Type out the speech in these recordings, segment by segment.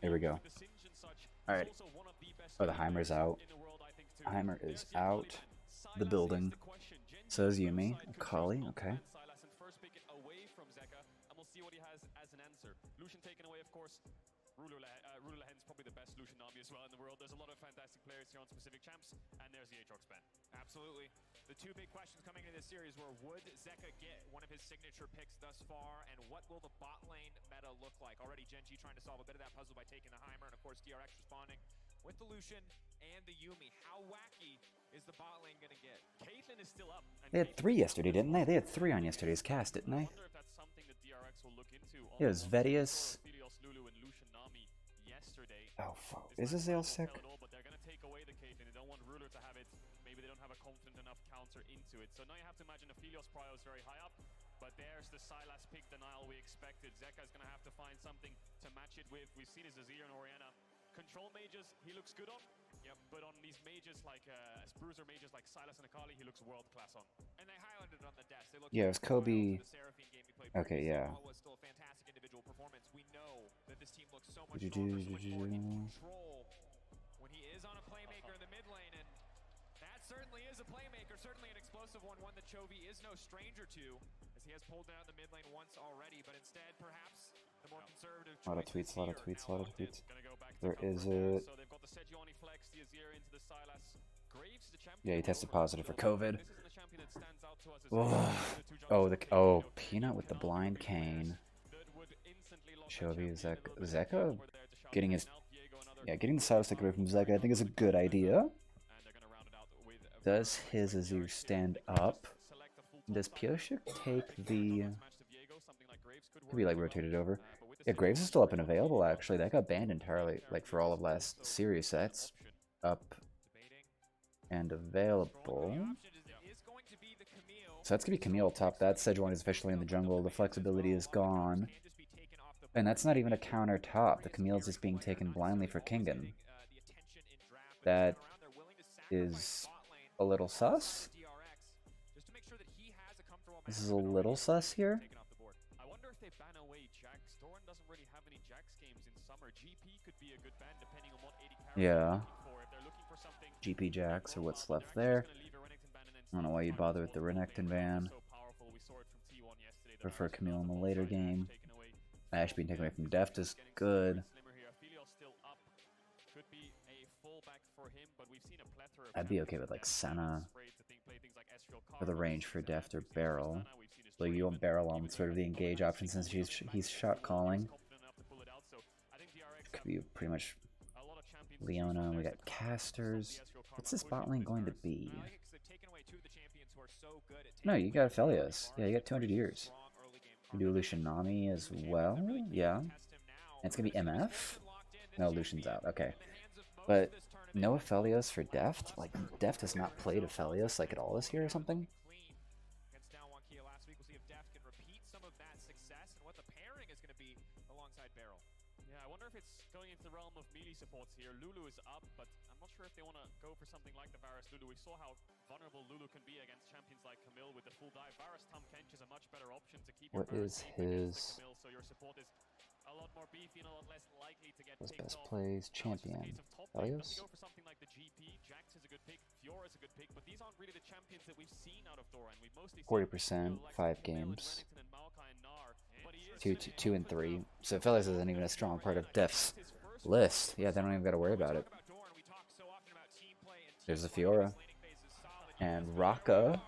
Here we go. Alright. Oh, the Heimer's out. Heimer is out. The building. Says Yumi. Kali, okay. Rulahen's probably the best Lucian army as well in the world. There's a lot of fantastic players here on specific champs, and there's the Aatrox ban. Absolutely. The two big questions coming into this series were, would Zeka get one of his signature picks thus far, and what will the bot lane meta look like? Already GenG trying to solve a bit of that puzzle by taking the Heimer, and of course DRX responding with the Lucian and the Yumi. How wacky is the bot lane going to get? Caitlyn is still up. They had 3 yesterday, didn't they? They had 3 on yesterday's cast, didn't they? I wonder if that's something that DRX will look into. Yeah, it was Vedius. Lulu and Lucian Nami yesterday. Oh, fuck. Is this Zale sick? But they're going to take away the Caitlyn. They don't want Ruler to have it. Maybe they don't have a confident enough counter into it. So now you have to imagine Aphelios prio is very high up. But there's the Sylas pick denial we expected. Zeka is going to have to find something to match it with. We've seen his Azir and Orianna. Control mages, he looks good on. Yep, but on these mages like Bruiser mages like Sylas and Akali, he looks world class on. And they highlighted on the desk. They Yeah, it was Kobe. Okay, yeah. Was still a fantastic individual performance. We know that this team looks so much stronger, so much more in control when he is on a playmaker in the mid lane, and that certainly is a playmaker, certainly an explosive one that Chovy is no stranger to, as he has pulled down the mid lane once already, but instead perhaps the more conservative A lot of tweets, a lot of tweets, a lot of tweets. There is a... So they've got the Sejuani flex, the Azir into the Sylas. Graves, the champion. Yeah, he tested positive for COVID. This isn't the champion that stands out to us as Oh, Peanut with the blind cane. Chovy, Zeka getting his... Yeah, getting the Sylas taken away from Zeka I think is a good idea. Does his Azir stand up? Does Pioshik take the... Could be like rotated over. Yeah, Graves is still up and available actually. That got banned entirely, like for all of last series. So that's up and available. So that's gonna be Camille top. That Sejuani is officially in the jungle. The flexibility is gone. And that's not even a counter top. The Camille's just being taken blindly for Kingen. That is a little sus. This is a little sus here. I wonder if they ban away Jax. Doran doesn't really have any Jax games in summer. GP could be a good ban depending on what 80 characters yeah. if they're looking for something. GP Jax or what's left there. I don't know why you'd bother with the Renekton ban. Prefer Camille in the later game. Ash being taken away from Deft is good. I'd be okay with like Senna for the range for Deft or Barrel. Like you want Barrel on sort of the engage option since he's shot calling. Could be pretty much Leona. We got casters. What's this bot lane going to be? No, you got Aphelios. Yeah, you got 200 years. You do Lucian Nami as well. Yeah. And it's gonna be MF. No, Lucian's out. Okay, but no Aphelios for Deft. Like Deft has not played Aphelios like at all this year or something. Going into the realm of melee supports here. Lulu is up, but I'm not sure if they want to go for something like the Varus Lulu. We saw how vulnerable Lulu can be against champions like Camille with the full dive. Varus Tom Kench is a much better option to keep what is his Camille, so your support is a lot more beefy and a lot less likely to get his best plays champion. Aphelios? Go for something like the GP. Jax is a good pick. Fiora is a good pick, but these aren't really the champions that we've seen out of Doran. We've mostly 40%, 5 games. 2 and 3. So Aphelios isn't even a strong part of Deft's list. Yeah, they don't even got to worry about it. There's the Fiora. And Raka.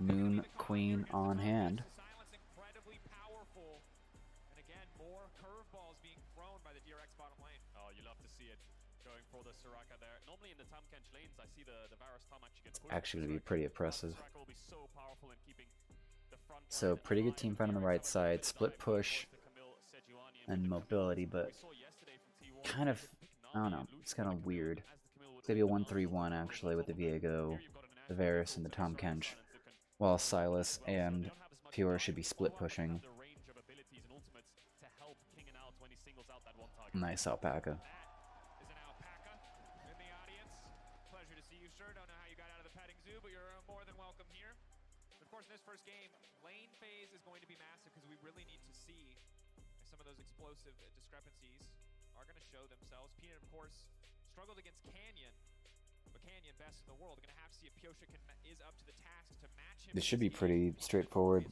Moon Queen on hand. Actually going to be pretty oppressive. So pretty good team fight on the right side, split push and mobility, but kind of, I don't know, it's kind of weird. It's gonna be a 1-3-1 actually with the Viego, the Varus, and the Tahm Kench, while Sylas and Fiora should be split pushing. Nice alpaca. In this first game, lane phase is going to be massive because we really need to see some of those explosive discrepancies. show themselves. Peanut, of course, struggled against Canyon, but Canyon best in the world. Gonna have to see if Pyosik is up to the task to match him. This should be pretty straightforward.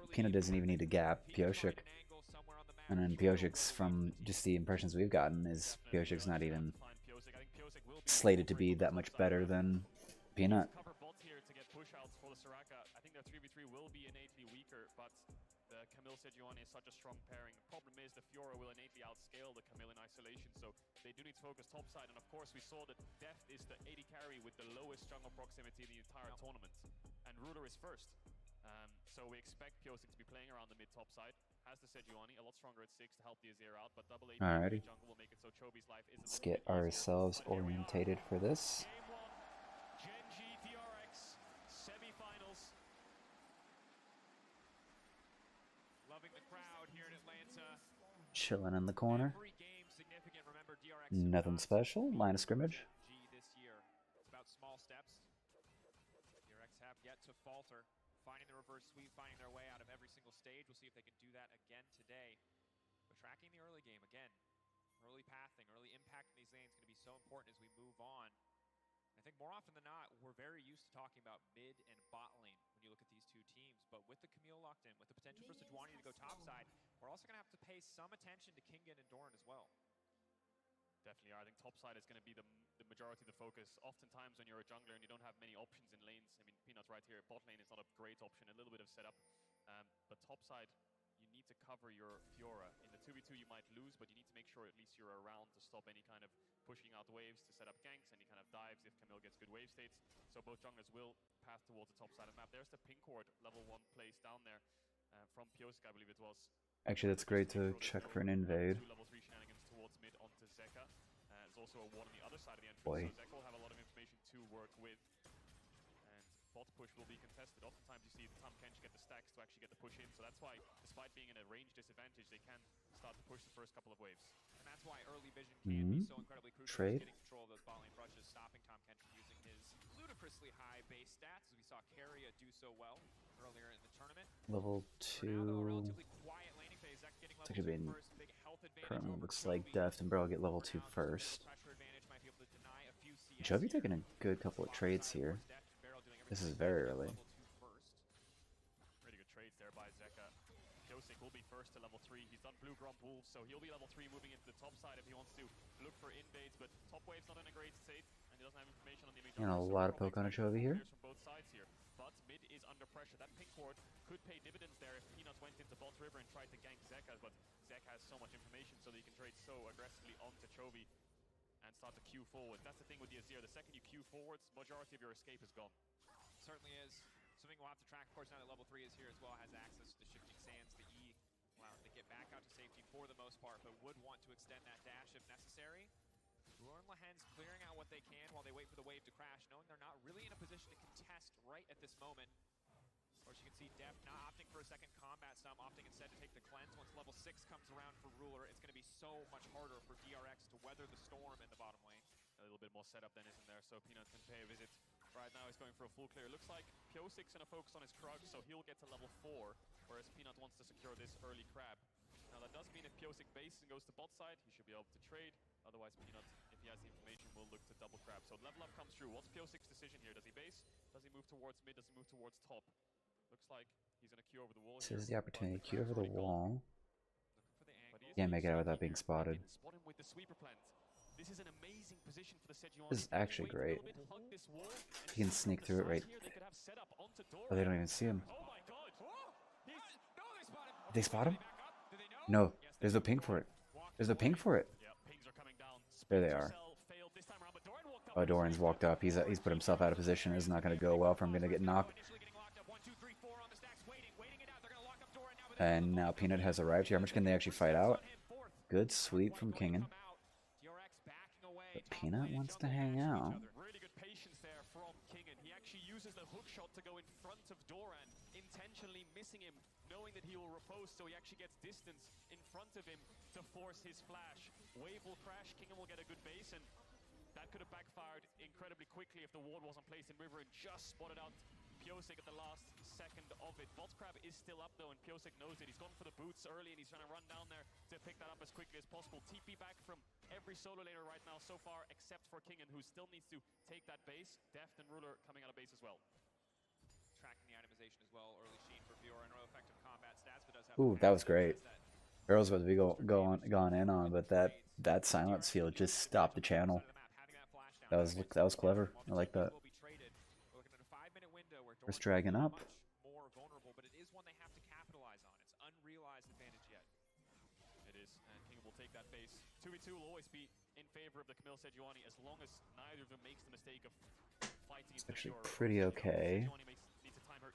Peanut doesn't even need to gap Pyosik. And then Pyosik's, from just the impressions we've gotten, is Pyosik's not even slated to be that much better than Peanut. Cover both here to get push-outs for the Soraka. I think their 3v3 will be innately weaker, but the Camille Sejuani is such a strong pairing. The problem is the Fiora will innately outscale the Camille in isolation, so they do need to focus topside. And of course, we saw that Deft is the AD carry with the lowest jungle proximity in the entire tournament, and Ruler is first. So we expect Pyosik to be playing around the mid-top side. Has the Sejuani, a lot stronger at 6 to help the Azir out, but double AD Alrighty. jungle will make it so Chobi's life is a Let's little get bit easier. ourselves But here we are. orientated for this. Game 1, GenG DRX semi-finals. Loving the crowd here in Atlanta. Chilling in the corner. Every game significant. Remember, DRX Nothing special. Line of scrimmage. GenG this year. It's about small steps. DRX have yet to falter. Finding the reverse sweep, finding their way out of every single stage. We'll see if they can do that again today. But tracking the early game again. Early pathing, early impact in these lanes is going to be so important as we move on. I think more often than not, we're very used to talking about mid and bot lane when you look at these two teams. But with the Camille locked in, with the potential for Sejuani to go topside, we're also going to have to pay some attention to Kingen and Doran as well. Definitely are. I think topside is going to be the majority of the focus. Oftentimes when you're a jungler and you don't have many options in lanes, I mean, Peanut's right here, bot lane is not a great option, a little bit of setup. But topside, you need to cover your Fiora. In the 2v2 you might lose, but you need to make sure at least you're around to stop any kind of pushing out waves, to set up ganks, any kind of dives if Camille gets good wave states. So both junglers will path towards the top side of the map. There's the pink ward, level 1 place down there from Pyosik, I believe it was. Actually, that's great to check for an invade. Two level 3 shenanigans towards mid onto Zeka. There's also a ward on the other side of the entrance, Boy. so Zeka will have a lot of information to work with. And bot push will be contested. Oftentimes you see the Tahm Kench get the stacks to actually get the push in, so that's why, despite being in a range disadvantage, they can start to push the first couple of waves. And that's why early vision can be so incredibly crucial. Trade. Getting control of those bot lane brushes, stopping Tahm Kench from using his ludicrously high base stats, as we saw Keria do so well earlier in the tournament. Level For now, though, a 2. relatively quiet laning phase. Zeka getting level It's actually 2 been first, big health advantage currently over looks like Chovy. Deft and Bro get level 2 first. Chovy taking a good couple of trades here. This is very early. Pretty good trades there by Zeka. Pyosik will be first to level 3. He's done Blue Grump Wolves, so he'll be level 3 moving into the top side if he wants to look for invades, but top wave's not in a great state, and he doesn't have information on the image. And a lot of poke on a Chovy here. From both sides here, but mid is under pressure. That pink ward could pay dividends there if Peanuts went into bot river and tried to gank Zeka, but Zeka has so much information so that he can trade so aggressively onto Chovy and start to queue forward. That's the thing with the Azir. The second you queue forwards, majority of your escape is gone. Certainly is. Something we'll have to track. Of course, now that level 3 is here as well, has access to the shifting sands, the E. Wow, they get back out to safety for the most part, but would want to extend that dash if necessary. Roaring Lahen's clearing out what they can while they wait for the wave to crash, knowing they're not really in a position to contest right at this moment. Of course, you can see Deft not opting for a second combat stun, opting instead to take the cleanse. Once level 6 comes around for Ruler, it's going to be so much harder for DRX to weather the storm in the bottom lane. A little bit more setup then, isn't there? So Peanut can pay a visit. Right now he's going for a full clear. Looks like Pyosik's going to focus on his Krug, so he'll get to level 4, whereas Peanut wants to secure this early crab. Now that does mean if Pyosik bases and goes to bot side, he should be able to trade. Otherwise, Peanut, if he has the information, will look to double crab. So level up comes through. What's Pyosik's decision here? Does he base? Does he move towards mid? Does he move towards top? Looks like he's going to queue over the wall. This is the opportunity to queue over the wall. Looking Can't make it out without being spotted. Spot him with the sweeper plant. This is an amazing position for the Sejuani. This is actually great. Wait a little bit, hug this wall, and He can see sneak from through it the right. side here, they could have set up onto Oh, they Doran. don't even see him. Oh my god! They spot him? No, there's no ping for it. There's no ping for it. Yeah, pings are coming down. There they are. Failed this time around, but Doran walked up. Oh, Doran's walked up. He's put himself out of position. It's not going to go well for him. Going to get knocked. Initially getting locked up. 1, 2, 3, 4 on the stacks, waiting it out. They're gonna lock up Doran now, but they And now Peanut has arrived here. How much can they actually fight out? Good sweep from Kingen. DRX backing away. But Top Peanut lane, wants to jungle hang matching each out. other. Really good patience there from Kingen. He actually uses the hook shot to go in front of Doran, intentionally missing him, knowing that he will repose, so he actually gets distance in front of him to force his flash. Wave will crash, Kingen will get a good base, and that could have backfired incredibly quickly if the ward wasn't placed in river and just spotted out Pyosik at the last second of it. Bot Crab is still up though, and Pyosik knows it. He's gone for the boots early, and he's trying to run down there to pick that up as quickly as possible. TP back from every solo laner right now so far, except for Kingen, who still needs to take that base. Deft and Ruler coming out of base as well. Tracking the itemization as well. Early Sheen for Fiora and no effective combat stats, but does have Ooh, that was great. Barrel's about to be gone in on, but that silence field just stopped the channel. That was clever. I like that. First dragon up. More vulnerable, but it is one they have to capitalize on. It's unrealized advantage yet. It is, and King will take that base. 2v2 will always be in favor of the Camille Sejuani as long as neither of them makes the mistake of fighting. It's actually pretty okay.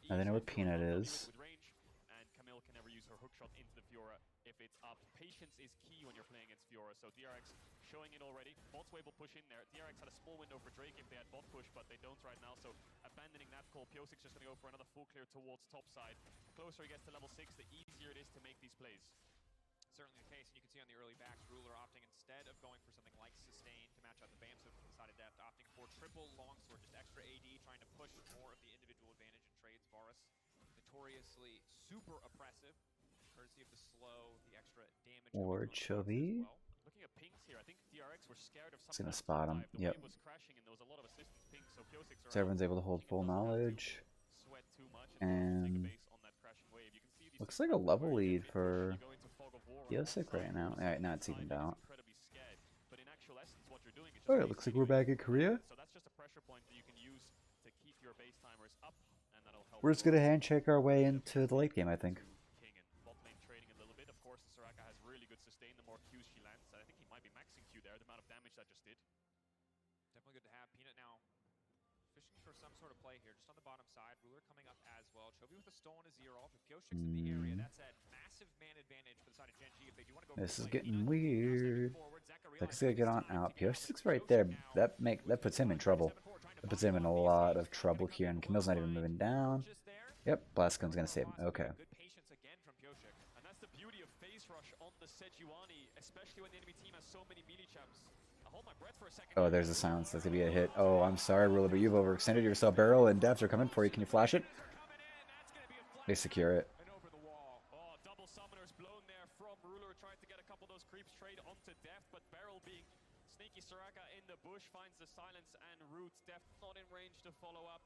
I don't know where Peanut is. And Camille can never use her hook shot into the Fiora if it's up. Patience is key when you're playing against Fiora, so DRX showing it already. Bot's wave will push in there. DRX had a small window for Drake if they had bot push, but they don't right now, so abandoning that call. Piosik's just going to go for another full clear towards top side. The closer he gets to level 6, the easier it is to make these plays. Certainly the case, and you can see on the early backs, Ruler opting instead of going for something like Sustain to match out the Bamsa from the side of Deft, opting for triple longsword, just extra AD, trying to push more of the individual advantage in trades. Varus notoriously super oppressive, courtesy of the slow, the extra damage. Or Chovy. Well. Looking at pings here, I think DRX were scared of It's gonna something. spot him. The Yep. wave was crashing and there was a lot of assistance pings, so Piosik's So everyone's able to hold full knowledge. Sweat too much And take a base on that crashing wave. You can see these looks like a level lead for you go into fog of war Piozik right now. Alright, now it's evened out. incredibly scared. But in actual essence, what you're doing is Oh, it looks like we're back in Korea. so that's just a pressure point that you can use to keep your base timers up, and that'll help. We're just gonna handshake our way into the late game, I think. King and bot lane trading a little bit. Of course, Soraka has really good sustain. The more Qs she lands, I think he might be maxing Q there. The amount of damage that just did. Definitely good to have. Peanut now fishing for some sort of play here, just on the bottom side. Ruler coming up as well. Chovy with a stolen a 0 off. If Piosik's in the area, that's a massive man advantage for the side of GenG if they do want to go. This is getting weird. Looks gonna get on out. Piosik's right there. That puts him in trouble. That puts him in a lot of trouble here, and Camille's not even moving down. Yep, Blascom's gonna save him. Okay. Good patience again from Piozik. And that's the beauty of phase rush on the Sejuani, especially when the enemy team has so many melee champs. I'll hold my breath for a second. Oh, there's a silence. That's gonna be a hit. Oh, I'm sorry, Ruler, but you've overextended yourself. Barrel and Depths are coming for you. Can you flash it? They secure it. And over the wall. Oh, double summoners blown there from Ruler, trying to get a couple of those creeps trade onto Deft, but Barrel being sneaky. Soraka in the bush finds the silence and roots. Deft not in range to follow up.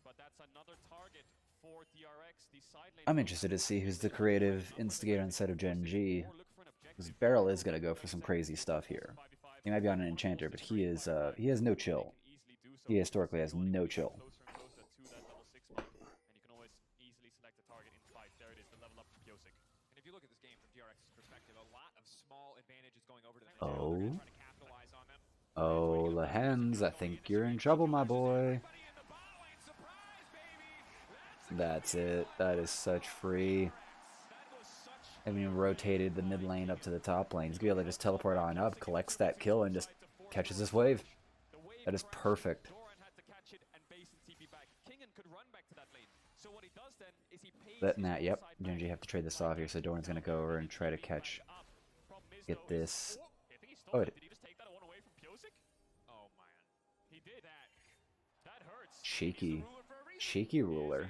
But that's another target for DRX. The side lane. I'm interested to see who's the creative instigator instead of GenG. Because Barrel is gonna go for some crazy stuff here. He might be on an enchanter, but he has no chill. He historically has no chill. Closer and closer to that level 6 mark, and you can always easily select a target in fight. There it is, the level up for Piozik. And if you look at this game from DRX's perspective, a lot of small advantages going over to them. Oh. They're gonna try to capitalize on them. Oh, Lehens, I think you're in trouble, my boy. That's it. That is such free. I mean, rotated the mid lane up to the top lane. He's gonna be able to just teleport on up, collects that kill, and just catches this wave. That is perfect. Doran had to catch it and base and TP back. Kingen could run back to that lane. So what he does then is he pays Yep. GenG have to trade this off here, so Doran's gonna go over and try to catch. Get this. Oh, Did he just take that one away from Piozik? Oh man, He did. That hurts. Shaky. Shaky Ruler.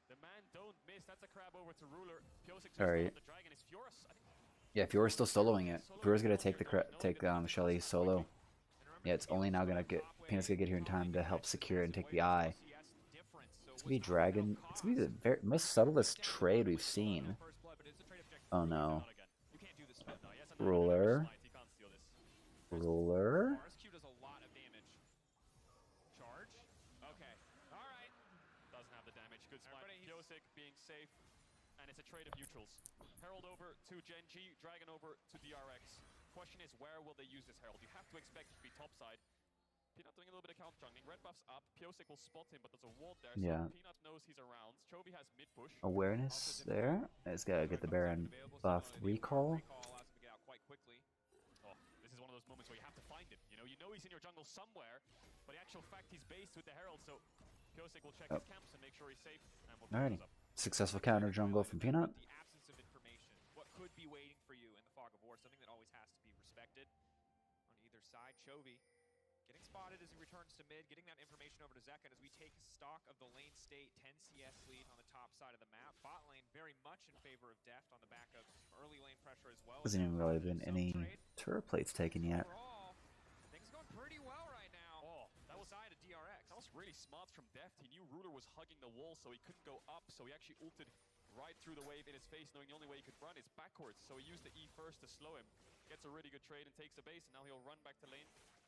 The man don't miss. That's a crab over to Ruler. Piosik's Alright. the dragon is Fiora's. I think Yeah, Fiora's still soloing it. Fiora's gonna take Shelly solo. Yeah, it's only now gonna get Peanut's gonna get here in time to help secure it and take the eye. It's gonna be Dragon. It's gonna be the most subtlest trade we've seen. Oh no. Ruler. Ruler. RSQ does a lot of damage. Charge. Okay. All right. doesn't have the damage. Good spot. Piozik being safe. And it's a trade of neutrals. Herald over to GenG, Dragon over to DRX. Question is, where will they use this Herald? You have to expect it to be topside. Peanut doing a little bit of counter jungling. Red buff's up. Piozik will spot him, but there's a ward there. Yeah. So Peanut knows he's around. Chovy has mid push. Awareness there. He's gotta get the Baron buffed. Recall. Allows him to get out quite quickly. Oh, this is one of those moments where you have to find him. You know he's in your jungle somewhere, but the actual fact he's based with the Herald, so Piozik will check his camps and make sure he's safe, and we'll pick Alrighty. those up. Successful counter jungle from Peanut. The absence of information. What could be waiting for you in the fog of war, something that always has to be respected. On either side, Chovy getting spotted as he returns to mid, getting that information over to Zeka as we take stock of the lane state. 10 CS lead on the top side of the map. Bot lane very much in favor of Deft on the back of some early lane pressure as well. Hasn't even really been any turret plates taken yet. Overall, things are going pretty well right now. Oh, that was Side of DRX. That was really smart from Deft. He knew Ruler was hugging the wall, so he couldn't go up. So he actually ulted right through the wave in his face, knowing the only way he could run is backwards. So he used the E first to slow him. Gets a really good trade and takes a base, and now he'll run back to lane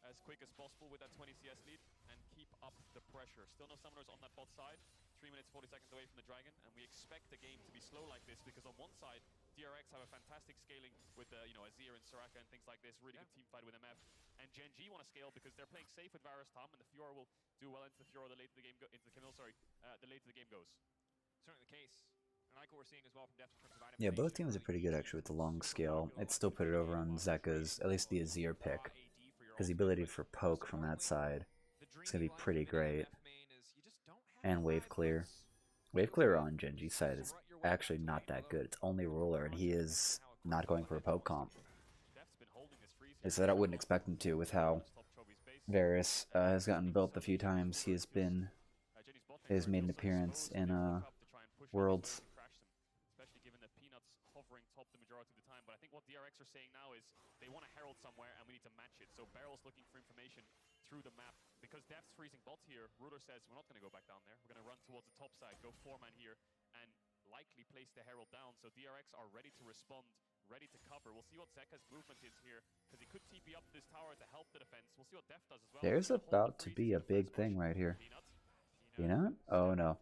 as quick as possible with that 20 CS lead and keep up the pressure. Still no summoners on that bot side. 3 minutes 40 seconds away from the dragon, and we expect the game to be slow like this because on one side, DRX have a fantastic scaling with you know, Azir and Soraka and things like this. Really good team fight with MF, and GenG want to scale because they're playing safe with Varus Tom, and the Fiora will do well into the Fiora the later the game into the Camille. Sorry, the later the game goes. Certainly the case. And I like what we're seeing as well from Deft in terms of item Yeah, both creation. teams are pretty good actually with the long scale. I'd still put it over on Zeka's, at least the Azir pick, because the ability for poke from that side is going to be pretty great. And wave clear. Wave clear on GenG's side is actually not that good. It's only Ruler, and he is not going for a poke comp. I said I wouldn't expect him to with how Varus has gotten built a few times. He has made an appearance in Worlds. Especially given that Peanuts hovering top the majority of the time. But I think what DRX are saying now is they want a herald somewhere and we need to match it. So Barrel's looking for information through the map. Because Deft's freezing bot here, Ruler says we're not going to go back down there. We're going to run towards the top side, go 4-man here, and likely place the herald down. So DRX are ready to respond, ready to cover. We'll see what Zeka's movement is here, because he could TP up this tower to help the defense. We'll see what Deft does as well. There's about to be a big thing right here. Peanut? Oh no.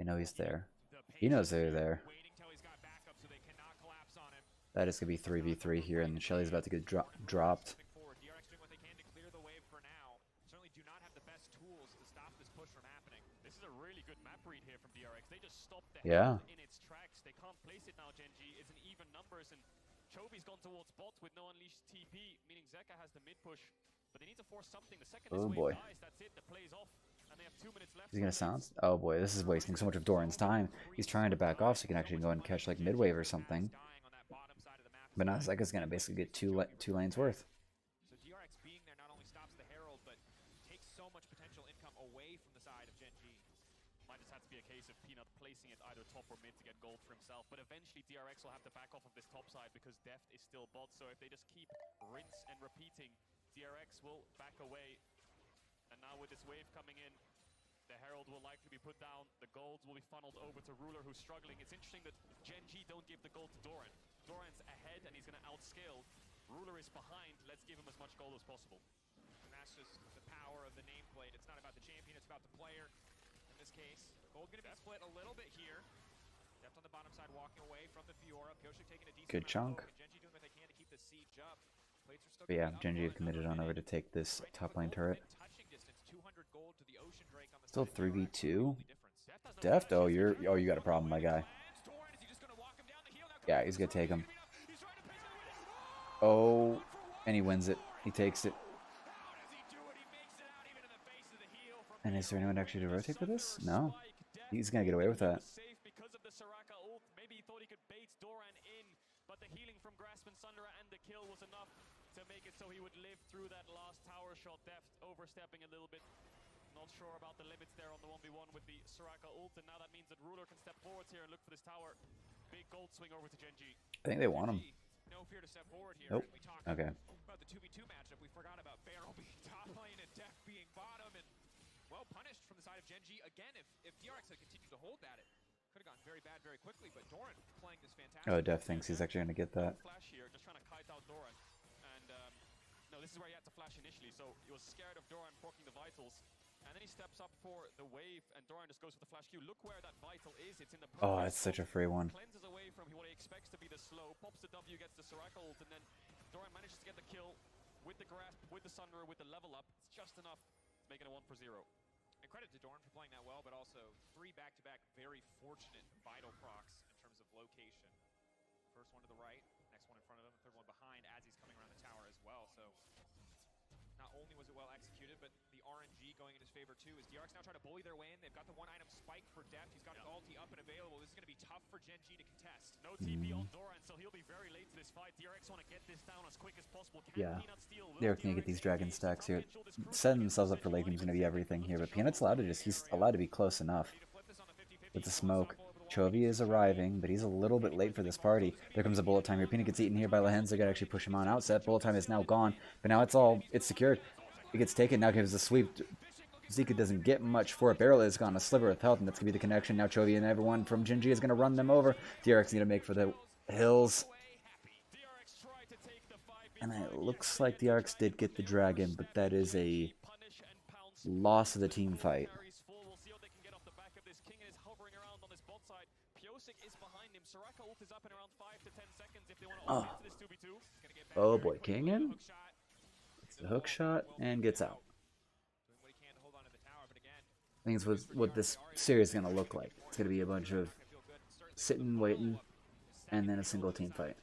You know he's there. He knows they're there. That is going to be 3v3 here, and Shelly's about to get dropped. DRX doing what they can to clear the wave for now. Certainly do not have the best tools to stop this push from happening. This is a really good map read here from DRX. They just stopped the Yeah. in its tracks. They can't place it now, GenG. It's an even numbers, and Chobi's gone towards bot with no unleashed TP, meaning Zeka has the mid push. But they need to force something. The second this wave dies, that's it. The play's off. And they have 2 minutes left. Is he going to silence? Oh boy, this is wasting so much of Doran's time. He's trying to back off so he can actually go and catch like mid-wave or something. But now Zeka's going to basically get two lanes worth. So DRX being there not only stops the herald, but takes so much potential income away from the side of GenG. Might just have to be a case of Peanut placing it either top or mid to get gold for himself. But eventually DRX will have to back off of this top side because Deft is still bot. So if they just keep rinse and repeating, DRX will back away. And now with this wave coming in, the herald will likely be put down. The golds will be funneled over to Ruler, who's struggling. It's interesting that GenG don't give the gold to Doran. Doran's ahead and he's going to outscale. Ruler is behind. Let's give him as much gold as possible. And that's just the power of the nameplate. It's not about the champion, it's about the player. In this case, gold going to be split a little bit here. Deft on the bottom side walking away from the Fiora. Pioshik taking a decent Good chunk. and GenG doing what they can to keep the siege up. Plates are still But yeah, going GenG up. committed on over to take this Right now, top the lane gold turret. within touching distance, 200 gold to the Ocean Drake on the Still side of DRX. 3v2. Difference. Deft, oh you got a problem, my guy. Yeah, he's gonna take him. Oh, and he wins it. He takes it. And is there anyone actually to rotate for this? No. He's gonna get away with that. Because of the Soraka ult, maybe he thought he could bait Doran in, but the healing from Grasp and Sundera and the kill was enough to make it so he would live through that last tower shot. Deft overstepping a little bit. Not sure about the limits there on the 1v1 with the Soraka ult, and now that means that Ruler can step forwards here and look for this tower. Big gold swing over to GenG. I think they want him. No fear to step forward here. Nope. We talked Okay. about the 2v2 matchup. We forgot about Barrel being top lane and Deft being bottom, and well punished from the side of GenG. Again, if DRX had continued to hold that, it could have gone very bad very quickly, but Doran playing this fantastic. Oh, Def thinks he's actually gonna get that. Flash here, just trying to kite out Doran. And no, this is where he had to flash initially, so he was scared of Doran proccing the vitals. And then he steps up for the wave, and Doran just goes for the flash Q. Look where that vital is. It's in the Oh, it's such a free one. Cleanses away from what he expects to be the slow, pops the W, gets the Soraka ult, and then Doran manages to get the kill with the grasp, with the Sunderer, with the level up. It's just enough to make it a 1-for-0. And credit to Doran for playing that well, but also 3 back-to-back very fortunate vital procs in terms of location. First one to the right, next one in front of him, the third one behind as he's coming around the tower as well. So not only was it well executed, but the RNG going in his favor too, as DRX now trying to bully their way in. They've got the one item spike for Deft. He's got his ulti up and available. This is going to be tough for GenG to contest. No TP on Doran, so he'll be very late to this fight. DRX want to get this down as quick as possible. Can Yeah. Peanut steal? They're gonna get these dragon stacks here. Setting themselves up for late game's gonna be everything here, but Peanut's allowed to he's allowed to be close enough with the smoke. Chovy is arriving, but he's a little bit late for this party. There comes a bullet time here. Peanut gets eaten here by Lehens. They're going to actually push him on outset. Bullet time is now gone, but now it's secured. It gets taken. Now gives a sweep. Zika doesn't get much for it. Barrel is gone a sliver of health, and that's going to be the connection. Now Chovy and everyone from GenG is going to run them over. DRX is going to make for the hills. And it looks like DRX did get the dragon, but that is a loss of the team fight. Oh boy, King in. It's the hook shot and gets out. I think it's what this series is going to look like. It's going to be a bunch of sitting, waiting, and then a single team fight.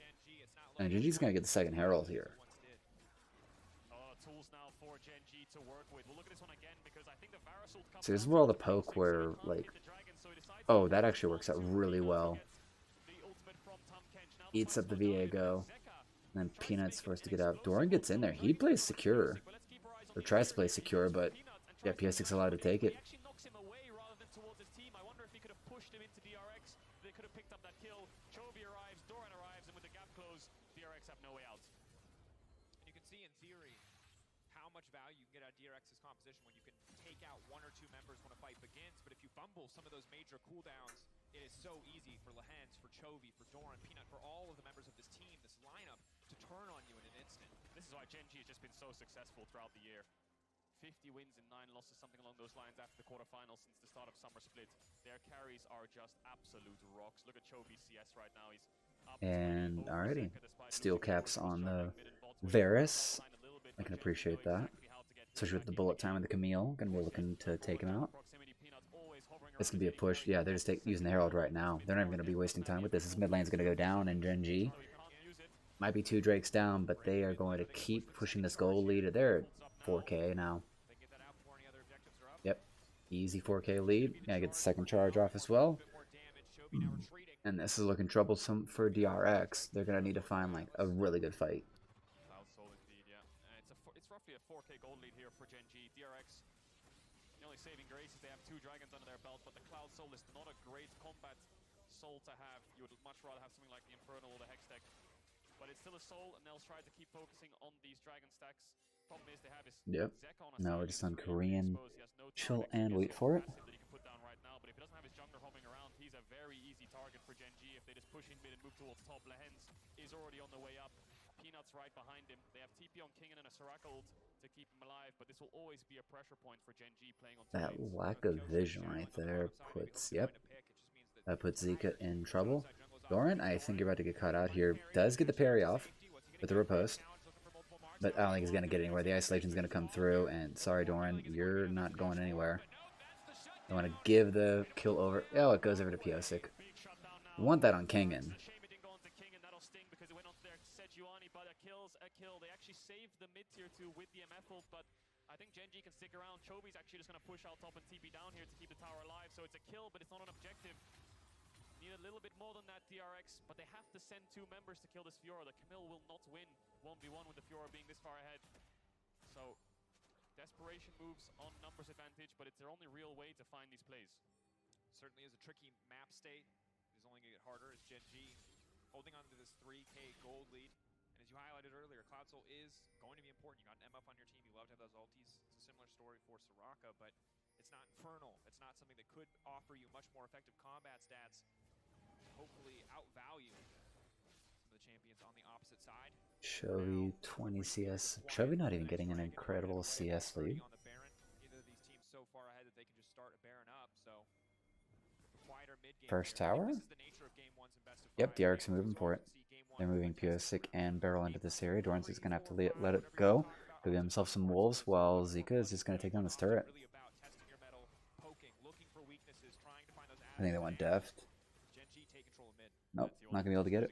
And GenG's going to get the second Herald here. So this is where all the poke where, like, oh, that actually works out really well. Eats up the Viego. And then Peanut's forced to get out. Doran gets in there. He plays secure. Or tries to play secure, but yeah, PS6 allowed to take it. Value you can get out of DRX's composition when you can take out one or two members when a fight begins, but if you fumble some of those major cooldowns, it is so easy for Lehens, for Chovy, for Doran, Peanut, for all of the members of this team, this lineup, to turn on you in an instant. This is why GenG has just been so successful throughout the year. 50 wins and 9 losses, something along those lines after the quarterfinals since the start of Summer Split. Their carries are just absolute rocks. Look at Chovy's CS right now. He's up and alrighty, steel caps on the Varus. I can appreciate that. Especially with the bullet time and the Camille. Gonna be looking to take him out. This could be a push. Yeah, they're just using the Herald right now. They're not even gonna be wasting time with this. This mid lane's gonna go down, and GenG might be 2 Drakes down, but they are going to keep pushing this gold lead. They're at 4K now. Yep, easy 4K lead. Yeah, get the second charge off as well. And this is looking troublesome for DRX. They're gonna need to find like a really good fight. Roughly a 4K gold lead here for GenG. DRX, the only saving grace is they have 2 dragons under their belt, but the Cloud Soul is not a great combat soul to have. You would much rather have something like the Infernal or the Hex deck. But it's still a soul, and they'll try to keep focusing on these dragon stacks. Problem is they have his Zek on a now we're just on Korean. Chill and wait for it. That he can put down right now, but if he doesn't have his jungler hopping around, he's a very easy target for GenG. If they just push in mid and move towards top, Lehens is already on the way up. Peanut's right behind him. They have TP on King and a Soraka ult to keep him alive, but this will always be a pressure point for GenG playing on that lack of vision right there puts, yep, that puts Zika in trouble. Doran, I think you're about to get caught out here. Does get the parry off with the riposte, but I don't think he's going to get anywhere. The isolation's going to come through, and sorry, Doran, you're not going anywhere. I want to give the kill over. Oh, it goes over to Piosik. You want that on Kingen. They actually saved the mid tier 2 with the MF ult, but I think GenG can stick around. Chovy's actually just going to push out top and TP down here to keep the tower alive, so it's a kill, but it's not an objective. Need a little bit more than that, DRX, but they have to send 2 members to kill this Fiora. The Camille will not win 1v1 with the Fiora being this far ahead. So, desperation moves on numbers advantage, but it's their only real way to find these plays. Certainly is a tricky map state. It is only going to get harder as GenG holding on to this 3K gold lead. And as you highlighted earlier, Cloud Soul is going to be important. You got an MF on your team. You love to have those ultis. It's a similar story for Soraka, but it's not infernal. It's not something that could offer you much more effective combat stats. Hopefully outvalue some of the champions on the opposite side. Chovy 20 CS. Chovy not even getting an incredible CS lead. On the Baron, neither of these teams so far ahead that they can just start a Baron up. So quieter mid game. First tower. Yep, DRX moving for it. They're moving Piosik and Barrel into this area. Doran's just going to have to let it go. Give himself some wolves while Zika is just going to take down this turret. I think they want Deft. Nope, not going to be able to get it.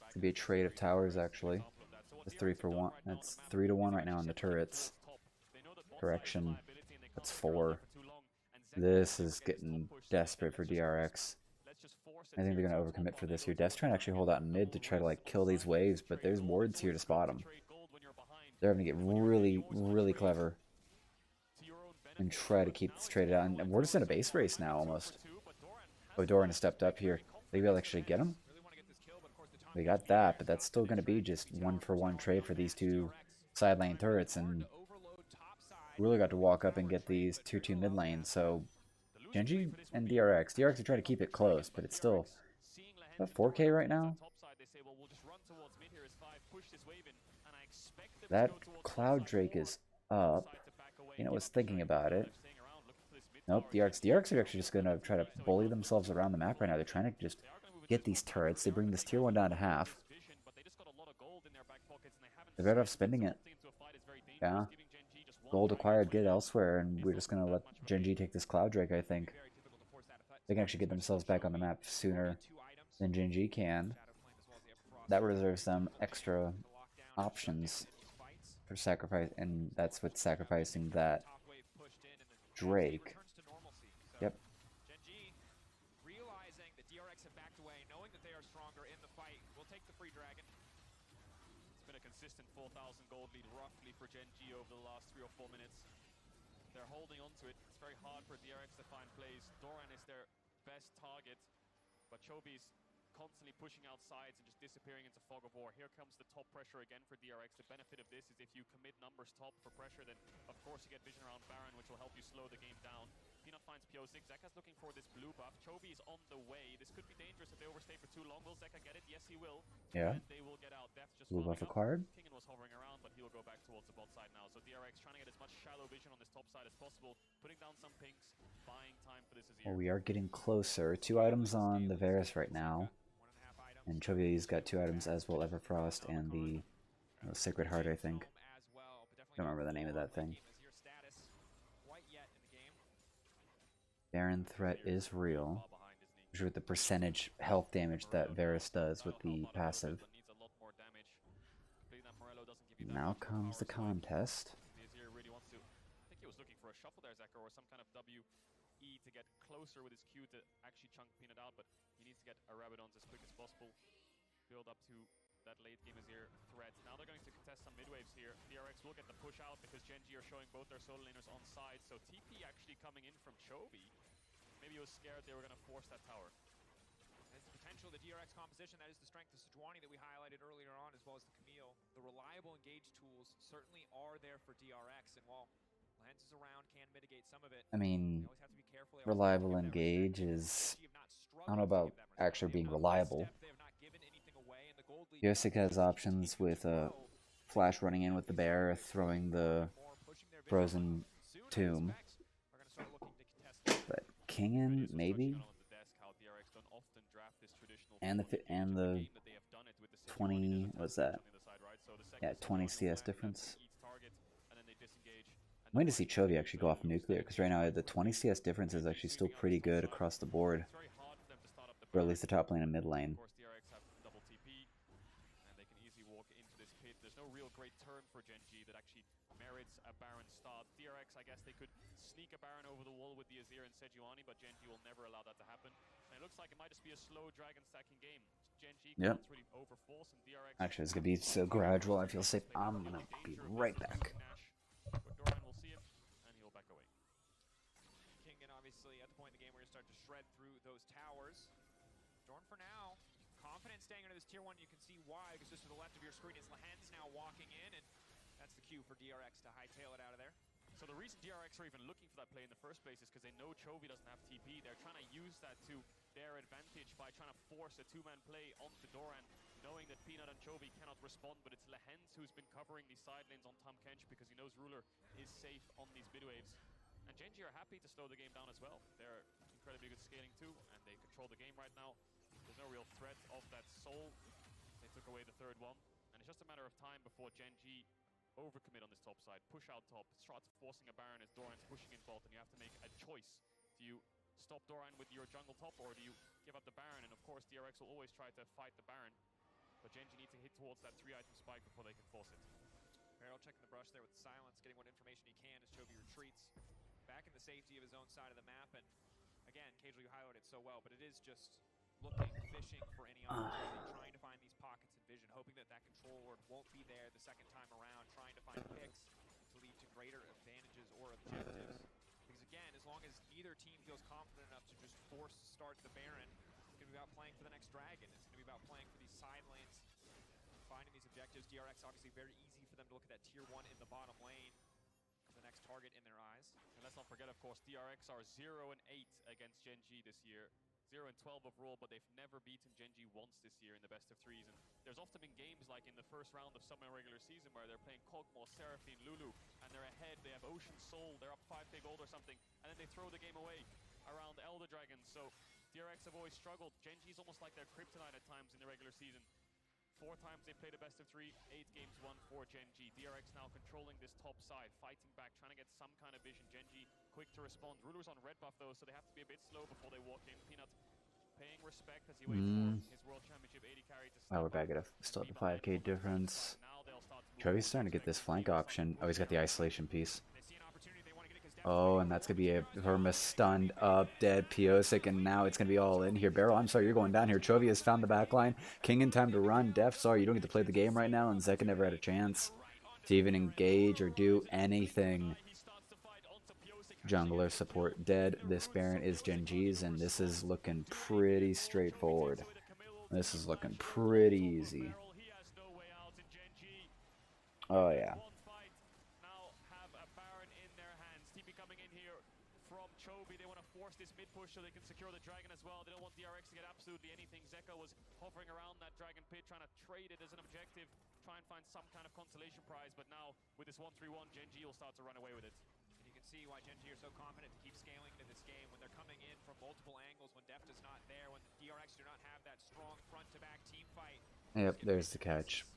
It's going to be a trade of towers, actually. It's 3 for 1. That's 3 to 1 right now on the turrets. Correction. That's 4. This is getting desperate for DRX. I think they're going to overcommit for this here. Death's trying to actually hold out in mid to try to like kill these waves, but there's wards here to spot them. They're having to get really, really clever and try to keep this traded out. And we're just in a base race now almost. Oh, Doran has stepped up here. Maybe I'll actually get him. We got that, but that's still going to be just one-for-one trade for these two side lane turrets, and really got to walk up and get these 2-2 mid lane. So GenG and DRX. DRX are trying to keep it close, but it's still about 4K right now. That Cloud Drake is up. You know, was thinking about it. Nope, DRX. DRX are actually just going to try to bully themselves around the map right now. They're trying to just get these turrets. They bring this tier 1 down to half. They're better off spending it. Yeah. Gold acquired good elsewhere, and we're just going to let GenG take this Cloud Drake, I think. They can actually get themselves back on the map sooner than GenG can. That reserves them extra options for sacrifice, and that's with sacrificing that Drake. Yep. GenG realizing that DRX have backed away, knowing that they are stronger in the fight, will take the free dragon. It's been a consistent 4,000 gold lead roughly for GenG over the last 3 or 4 minutes. They're holding on to it. It's very hard for DRX to find plays. Doran is their best target, but Chobi's constantly pushing out sides and just disappearing into fog of war. Here comes the top pressure again for DRX. The benefit of this is if you commit numbers top for pressure, then of course you get vision around Baron, which will help you slow the game down. Peanut finds P06. Zeka's looking for this blue buff. Chobi is on the way. This could be dangerous if they overstay for too long. Will Zeka get it? Yes, he will. Yeah. And they will get out. Death just Blue buff following up. acquired. Kingen was hovering around, but he will go back towards the bot side now. So DRX trying to get as much shallow vision on this top side as possible, putting down some pinks, buying time for this Azir. Well, we are getting closer. 2 items on the Varus right now. And Chobi's got 2 items as well, Everfrost and the Sacred Heart, I think. Don't remember the name of that thing. Baron threat is real. With the percentage health damage that Varus does with the passive. Now comes the contest. I think he was looking for a shuffle there, Zeka, or some kind of WE to get closer with his Q to actually chunk Peanut out, but he needs to get a Rabadons as quick as possible. Build up to that late game Azir threat. Now they're going to contest some mid waves here. DRX will get the push out because GenG are showing both their solo laners on side. So TP actually coming in from Chobi. Maybe he was scared they were going to force that tower. There's the potential of the DRX composition. That is the strength of Sejuani that we highlighted earlier on, as well as the Camille. The reliable engage tools certainly are there for DRX, and while Lance is around, can mitigate some of it. I mean, reliable engage is... I don't know about actually being reliable. Yosik has options with a flash running in with the bear, throwing the frozen tomb. But Kingen, maybe? And the 20, what's that? Yeah, 20 CS difference. I'm waiting to see Chovy actually go off nuclear, because right now the 20 CS difference is actually still pretty good across the board. Or at least the top lane and mid lane. Great turn for GenG that actually merits a Baron start. DRX, I guess they could sneak a Baron over the wall with the Azir and Sejuani, but GenG will never allow that to happen. And it looks like it might just be a slow dragon stacking game. GenG can't really overforce, and DRX... Actually, it's going to be so gradual, I feel safe. I'm going to be right back. But Doran will see him, and he'll back away. Kingen, obviously, at the point in the game where you start to shred through those towers. Doran, for now, confident staying under this tier 1. You can see why, because just to the left of your screen is Lahen's now walking in, and that's the cue for DRX to hightail it out of there. So the reason DRX are even looking for that play in the first place is because they know Chovy doesn't have TP. They're trying to use that to their advantage by trying to force a 2-man play onto Doran, knowing that Peanut and Chovy cannot respond, but it's Lahen's who's been covering these side lanes on Tahm Kench because he knows Ruler is safe on these mid waves. And GenG are happy to slow the game down as well. They're incredibly good scaling too, and they control the game right now. There's no real threat of that soul. They took away the third one. And it's just a matter of time before GenG overcommit on this top side. Push out top, starts forcing a Baron as Doran's pushing in bot, and you have to make a choice. Do you stop Doran with your jungle top, or do you give up the Baron? And of course, DRX will always try to fight the Baron. But GenG needs to hit towards that 3-item spike before they can force it. Barrel checking the brush there with silence, getting what information he can as Chovy retreats. Back in the safety of his own side of the map, and again, Casual, you highlighted it so well, but it is just looking, fishing for any opportunity, trying to find these pockets of vision, hoping that that control ward won't be there the second time around, trying to find picks to lead to greater advantages or objectives. Because again, as long as neither team feels confident enough to just force start the Baron. It's going to be about playing for the next dragon. It's going to be about playing for these side lanes, finding these objectives. DRX obviously very easy for them to look at that tier 1 in the bottom lane. The next target in their eyes. And let's not forget, of course, DRX are 0-8 against GenG this year. 0-12 overall, but they've never beaten GenG once this year in the best of threes. And there's often been games like in the first round of summer regular season where they're playing Kog'Maw, Seraphine, Lulu, and they're ahead. They have Ocean Soul, they're up 5k gold or something, and then they throw the game away around Elder Dragons. So DRX have always struggled. GenG is almost like their kryptonite at times in the regular season. 4 times they played a best of 3, 8 games won for GenG. DRX now controlling this top side, fighting back, trying to get some kind of vision. GenG quick to respond. Ruler's on red buff though, so they have to be a bit slow before they walk in. Peanut paying respect as he waits for his World Championship 80 carry to step Wow, we're back at up a still at the and be 5k difference. Now they'll start to move Trevi's starting to get this flank option. Oh, he's got the isolation piece. Oh, and that's going to be a Verma stunned up, dead, Piosic, and now it's going to be all in here. Beryl, I'm sorry, you're going down here. Chovy has found the back line. King in time to run. Def, sorry, you don't get to play the game right now, and Zeka never had a chance to even engage or do anything. Jungler support dead. This Baron is GenG's, and this is looking pretty straightforward. This is looking pretty easy. Oh, yeah. Chovy, they want to force this mid push so they can secure the dragon as well. They don't want DRX to get absolutely anything. Zeka was hovering around that dragon pit, trying to trade it as an objective, try and find some kind of consolation prize. But now, with this 1-3-1, GenG will start to run away with it. And you can see why GenG are so confident to keep scaling into this game when they're coming in from multiple angles, when Deft is not there, when the DRX do not have that strong front-to-back team fight. Yep, there's the catch.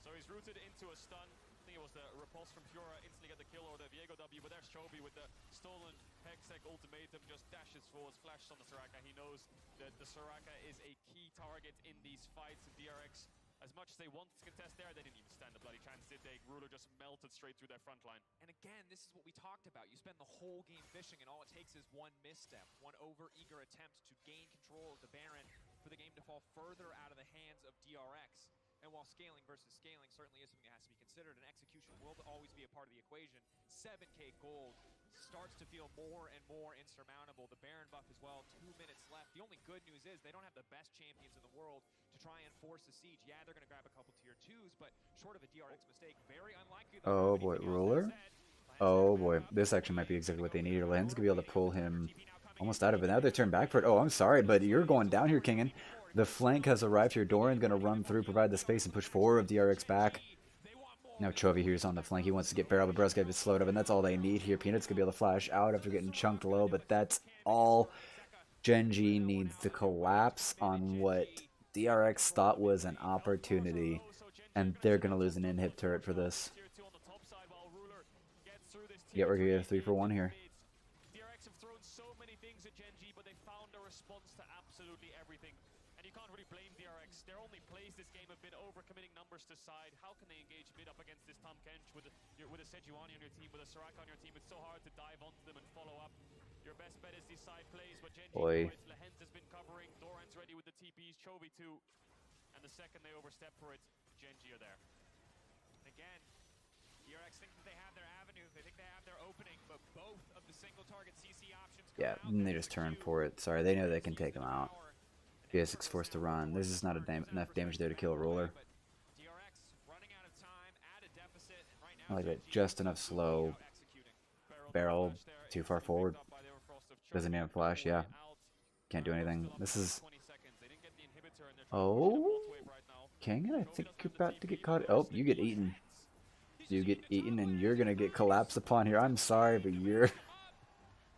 So he's rooted into a stun. I think it was the repulse from Fiora instantly get the kill, or the Viego W, but there's Chovy with the stolen Hextech ultimatum, just dashes forward, flashes on the Soraka. He knows that the Soraka is a key target in these fights. DRX, as much as they wanted to contest there, they didn't even stand a bloody chance, did they? Ruler just melted straight through their front line. And again, this is what we talked about. You spend the whole game fishing, and all it takes is one misstep, one over-eager attempt to gain control of the Baron for the game to fall further out of the hands of DRX. And while scaling versus scaling certainly is something that has to be considered, and execution will always be a part of the equation, 7k gold starts to feel more and more insurmountable. The Baron buff as well, 2 minutes left. The only good news is they don't have the best champions in the world to try and force a siege. Yeah, they're going to grab a couple tier 2s, but short of a DRX mistake, very unlikely. Oh boy, Ruler. Oh boy, this actually might be exactly what they need. Len's gonna be able to pull him almost out of it. Now they turn back for it. Oh, I'm sorry, but you're going down here, Kingen. The flank has arrived here. Doran's going to run through, provide the space, and push 4 of DRX back. Now Chovy here's on the flank. He wants to get Beryl, but Beryl's going to get slowed up, and that's all they need here. Peanut's going to be able to flash out after getting chunked low, but that's all GenG needs to collapse on what DRX thought was an opportunity, and they're going to lose an inhib turret for this. Yeah, we're going to get a 3-for-1 here. DRX have thrown so many things at GenG, but they found a response to absolutely everything. And you can't really blame DRX. Their only plays this game have been overcommitting numbers to side. How can they engage mid up against this Tahm Kench with a Sejuani on your team, with a Soraka on your team? It's so hard to dive onto them and follow up. Your best bet is these side plays, but GenG, Lehens has been covering, Doran's ready with the TPs, Chovy too. And the second they overstep for it, GenG are there. Again, DRX think that they have their avenue, they think they have their opening, but both of the single target CC options come Yeah, out. and they just turn for it. Sorry, they know they can take him out. PS6 forced to run. There's just not enough damage there to kill a Ruler. I like it. Just enough slow. Beryl too far forward. Doesn't even flash. Yeah. Can't do anything. This is... Oh. King, I think you're about to get caught. Oh, you get eaten. You get eaten and you're going to get collapsed upon here. I'm sorry, but you're...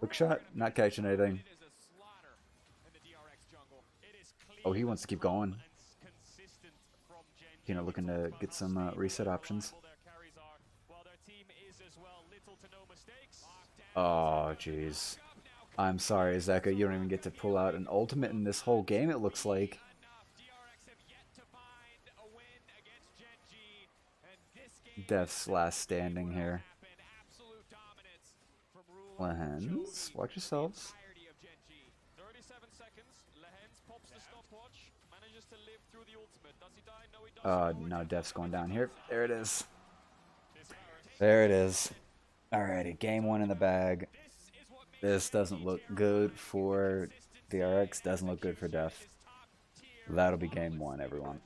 Hookshot? Not catching anything. Oh, he wants to keep going. You know, looking to get some reset options. Oh, jeez. I'm sorry, Zeka. You don't even get to pull out an ultimate in this whole game, it looks like. Death's last standing here. Lehens, watch yourselves. No, Death's going down here. There it is. There it is. Alrighty, game 1 in the bag. This doesn't look good for DRX doesn't look good for Def. That'll be game one, everyone.